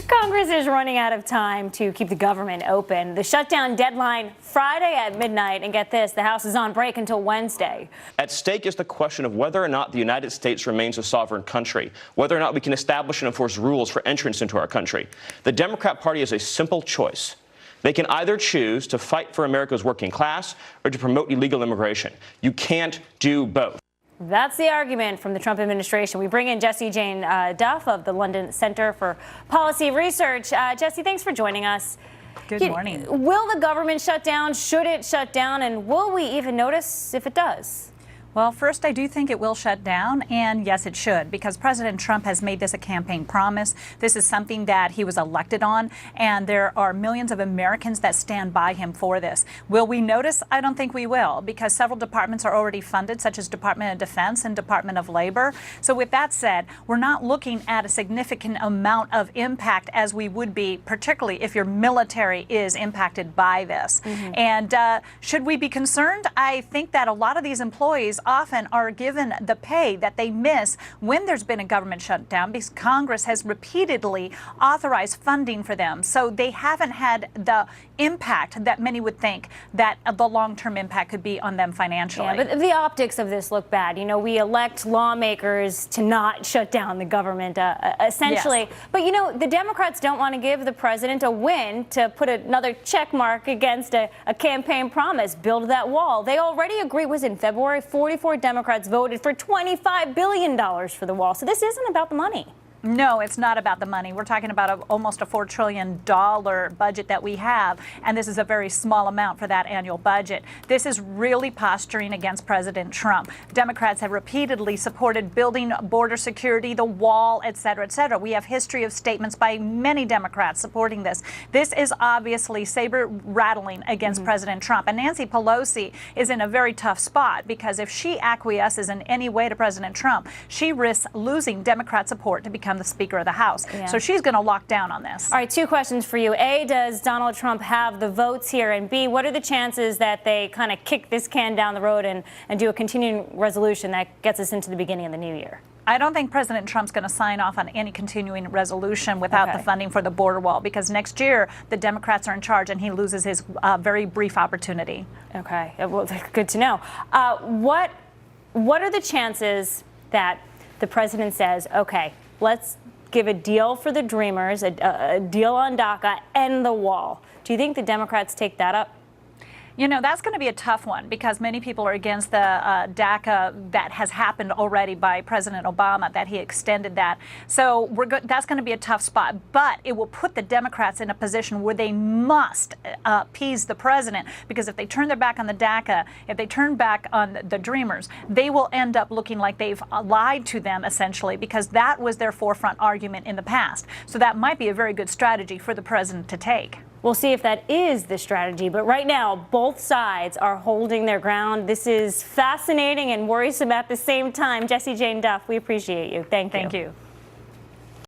Congress is running out of time to keep the government open. The shutdown deadline Friday at midnight. And get this, the House is on break until Wednesday. At stake is the question of whether or not the United States remains a sovereign country, whether or not we can establish and enforce rules for entrance into our country. The Democrat Party has a simple choice. They can either choose to fight for America's working class or to promote illegal immigration. You can't do both. That's the argument from the Trump administration. We bring in Jessie Jane Duff of the London Center for Policy Research. Jessie, thanks for joining us. Good morning. Will the government shut down? Should it shut down? And will we even notice if it does? Well, first, I do think it will shut down, and yes, it should, because President Trump has made this a campaign promise. This is something that he was elected on, and there are millions of Americans that stand by him for this. Will we notice? I don't think we will, because several departments are already funded, such as Department of Defense and Department of Labor. So with that said, we're not looking at a significant amount of impact as we would be, particularly if your military is impacted by this. And should we be concerned? I think that a lot of these employees often are given the pay that they miss when there's been a government shutdown, because Congress has repeatedly authorized funding for them. So they haven't had the impact that many would think that the long-term impact could be on them financially. Yeah, but the optics of this look bad. You know, we elect lawmakers to not shut down the government, essentially. Yes. But, you know, the Democrats don't want to give the president a win to put another check mark against a campaign promise, build that wall. They already agree. It was in February, 44 Democrats voted for $25 billion for the wall. So this isn't about the money. No, it's not about the money. We're talking about almost a $4 trillion budget that we have, and this is a very small amount for that annual budget. This is really posturing against President Trump. Democrats have repeatedly supported building border security, the wall, et cetera, et cetera. We have history of statements by many Democrats supporting this. This is obviously saber-rattling against President Trump. And Nancy Pelosi is in a very tough spot, because if she acquiesces in any way to President Trump, she risks losing Democrat support to become the Speaker of the House. Yeah. So she's going to lock down on this. All right, two questions for you. A, does Donald Trump have the votes here? And B, what are the chances that they kind of kick this can down the road and do a continuing resolution that gets us into the beginning of the new year? I don't think President Trump's going to sign off on any continuing resolution without the funding for the border wall, because next year the Democrats are in charge and he loses his very brief opportunity. Okay, well, good to know. What are the chances that the president says, okay, let's give a deal for the Dreamers, a deal on DACA and the wall? Do you think the Democrats take that up? You know, that's going to be a tough one, because many people are against the DACA that has happened already by President Obama, that he extended that. So that's going to be a tough spot. But it will put the Democrats in a position where they must appease the president, because if they turn their back on the DACA, if they turn back on the Dreamers, they will end up looking like they've lied to them, essentially, because that was their forefront argument in the past. So that might be a very good strategy for the president to take. We'll see if that is the strategy. But right now, both sides are holding their ground. This is fascinating and worrisome at the same time. Jessie Jane Duff, we appreciate you. Thank you. Thank you.